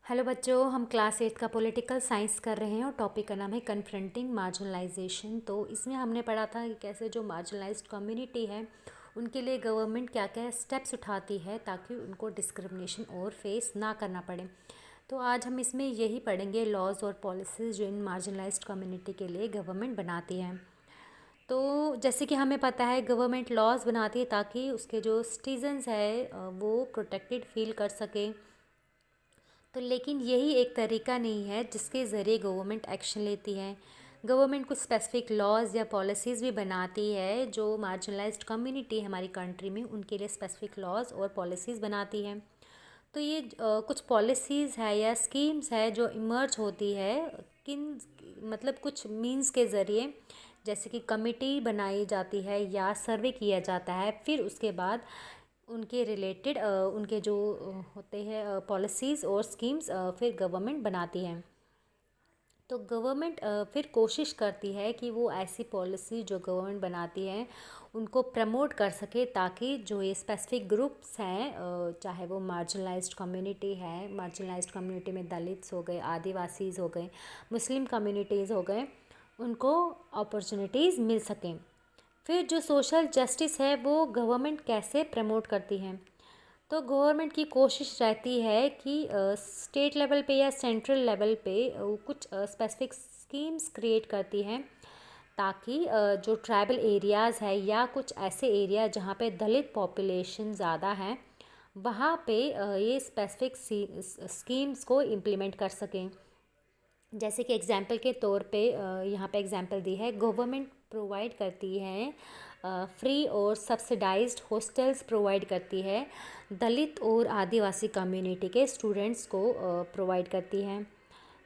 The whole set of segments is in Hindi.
हेलो बच्चों, हम क्लास 8 का पॉलिटिकल साइंस कर रहे हैं और टॉपिक का नाम है कन्फ्रंटिंग मार्जिनलाइजेशन। तो इसमें हमने पढ़ा था कि कैसे जो मार्जिनलाइज्ड कम्युनिटी है उनके लिए गवर्नमेंट क्या क्या स्टेप्स उठाती है ताकि उनको डिस्क्रिमिनेशन और फेस ना करना पड़े। तो आज हम इसमें यही पढ़ेंगे लॉज और पॉलिसीज़ जो इन मार्जिनलाइज्ड कम्युनिटी के लिए गवर्नमेंट बनाती है। तो जैसे कि हमें पता है गवर्नमेंट लॉज बनाती है ताकि उसके जो सिटीजन्स है वो प्रोटेक्टेड फील कर सकें। तो लेकिन यही एक तरीका नहीं है जिसके ज़रिए गवर्नमेंट एक्शन लेती है। गवर्नमेंट कुछ स्पेसिफिक लॉज या पॉलिसीज़ भी बनाती है जो मार्जिनलाइज्ड कम्युनिटी हमारी कंट्री में उनके लिए स्पेसिफिक लॉज और पॉलिसीज़ बनाती है। तो ये कुछ पॉलिसीज़ है या स्कीम्स है जो इमर्ज होती है किन मतलब कुछ मींस के ज़रिए, जैसे कि कमिटी बनाई जाती है या सर्वे किया जाता है, फिर उसके बाद उनके रिलेटेड उनके जो होते हैं पॉलिसीज़ और स्कीम्स फिर गवर्नमेंट बनाती है। तो गवर्नमेंट फिर कोशिश करती है कि वो ऐसी पॉलिसी जो गवर्नमेंट बनाती है उनको प्रमोट कर सके ताकि जो ये स्पेसिफिक ग्रुप्स हैं, चाहे वो मार्जिनलाइज्ड कम्युनिटी है, मार्जिनलाइज्ड कम्युनिटी में दलित्स हो गए, आदिवासीज़ हो गए, मुस्लिम कम्युनिटीज़ हो गए, उनको अपॉर्चुनिटीज़ मिल सकें। फिर जो सोशल जस्टिस है वो गवर्नमेंट कैसे प्रमोट करती है। तो गवर्नमेंट की कोशिश रहती है कि स्टेट लेवल पे या सेंट्रल लेवल पे वो कुछ स्पेसिफिक स्कीम्स क्रिएट करती हैं ताकि जो ट्राइबल एरियाज़ है या कुछ ऐसे एरिया जहाँ पे दलित पॉपुलेशन ज़्यादा है वहाँ पे ये स्पेसिफिक स्कीम्स को इम्प्लीमेंट कर सकें। जैसे कि एग्जाम्पल के तौर पे यहाँ पे एग्जाम्पल दी है, गवर्नमेंट प्रोवाइड करती है फ्री और सब्सिडाइज्ड हॉस्टल्स प्रोवाइड करती है दलित और आदिवासी कम्युनिटी के स्टूडेंट्स को प्रोवाइड करती है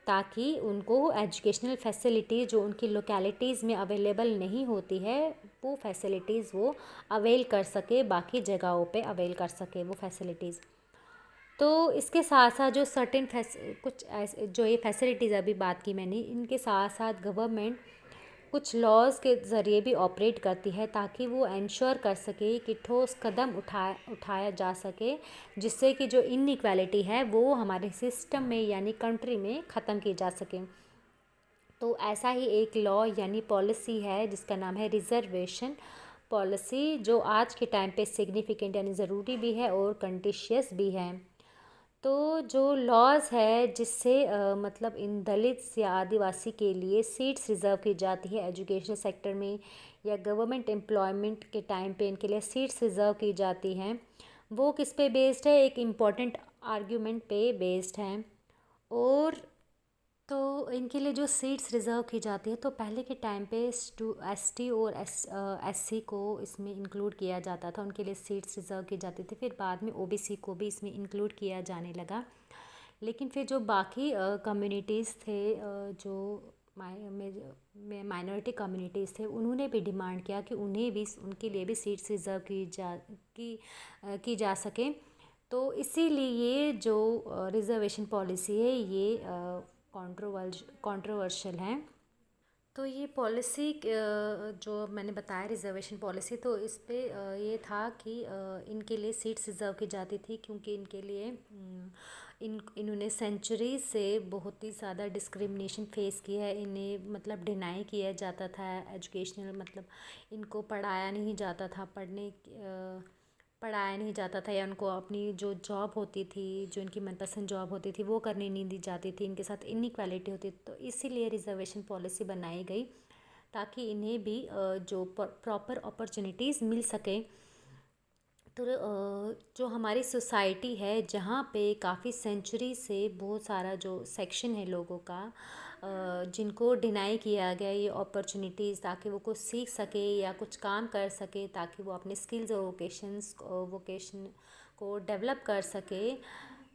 ताकि उनको एजुकेशनल फैसिलिटी जो उनकी लोकेलिटीज़ में अवेलेबल नहीं होती है वो फैसिलिटीज़ वो अवेल कर सके, बाकी जगहों पे अवेल कर सके वो फैसिलिटीज़। तो इसके साथ साथ जो सर्टेन कुछ ऐसे जो ये फैसिलिटीज़ अभी बात की मैंने, इनके साथ साथ गवर्नमेंट कुछ लॉज के ज़रिए भी ऑपरेट करती है ताकि वो इंश्योर कर सके कि ठोस कदम उठाया जा सके जिससे कि जो इनइक्वालिटी है वो हमारे सिस्टम में यानी कंट्री में ख़त्म की जा सके। तो ऐसा ही एक लॉ यानी पॉलिसी है जिसका नाम है रिजर्वेशन पॉलिसी, जो आज के टाइम पे सिग्निफिकेंट यानी ज़रूरी भी है और कंटिशियस भी है। तो जो लॉज है जिससे मतलब इन दलित्स या आदिवासी के लिए सीट्स रिज़र्व की जाती है एजुकेशन सेक्टर में या गवर्नमेंट एम्प्लॉयमेंट के टाइम पे इनके लिए सीट्स रिज़र्व की जाती हैं, वो किस पे बेस्ड है, एक इम्पॉर्टेंट आर्ग्यूमेंट पे बेस्ड है। और तो इनके लिए जो सीट्स रिज़र्व की जाती है तो पहले के टाइम पे एसटी और एससी को इसमें इंक्लूड किया जाता था, उनके लिए सीट्स रिज़र्व की जाती थी। फिर बाद में ओबीसी को भी इसमें इंक्लूड किया जाने लगा। लेकिन फिर जो बाकी कम्युनिटीज़ थे जो माइनॉरिटी कम्युनिटीज़ थे, उन्होंने भी डिमांड किया कि उन्हें भी उनके लिए भी सीट्स रिज़र्व की जा सके। तो इसीलिए जो रिज़र्वेशन पॉलिसी है ये कंट्रोवर्शियल है। तो ये पॉलिसी जो मैंने बताया रिज़र्वेशन पॉलिसी, तो इस पे ये था कि इनके लिए सीट्स रिज़र्व की जाती थी क्योंकि इनके लिए इन्होंने सेंचुरी से बहुत ही ज़्यादा डिस्क्रिमिनेशन फेस किया है। इन्हें मतलब डिनाई किया जाता था एजुकेशनल, मतलब इनको पढ़ाया नहीं जाता था या उनको अपनी जो जॉब होती थी, जो इनकी मनपसंद जॉब होती थी वो करने नहीं दी जाती थी, इनके साथ इनइक्वालिटी होती थी। तो इसीलिए रिजर्वेशन पॉलिसी बनाई गई ताकि इन्हें भी जो प्रॉपर अपॉर्चुनिटीज़ मिल सकें। तो जो हमारी सोसाइटी है जहाँ पे काफ़ी सेंचुरी से बहुत सारा जो सेक्शन है लोगों का जिनको डिनाई किया गया ये अपॉर्चुनिटीज़ ताकि वो कुछ सीख सके या कुछ काम कर सके, ताकि वो अपने स्किल्स और वोकेशन को डेवलप कर सके।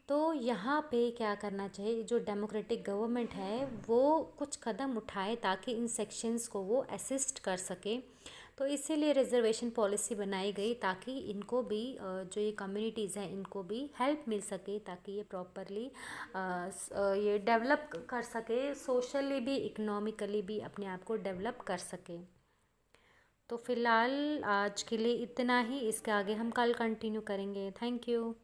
तो यहाँ पे क्या करना चाहिए, जो डेमोक्रेटिक गवर्नमेंट है वो कुछ कदम उठाए ताकि इन सेक्शंस को वो असिस्ट कर सके। तो इसीलिए रिजर्वेशन पॉलिसी बनाई गई ताकि इनको भी जो ये कम्युनिटीज़ हैं इनको भी हेल्प मिल सके ताकि ये प्रॉपरली ये डेवलप कर सके, सोशली भी इकोनॉमिकली भी अपने आप को डेवलप कर सके। तो फ़िलहाल आज के लिए इतना ही, इसके आगे हम कल कंटिन्यू करेंगे। Thank you.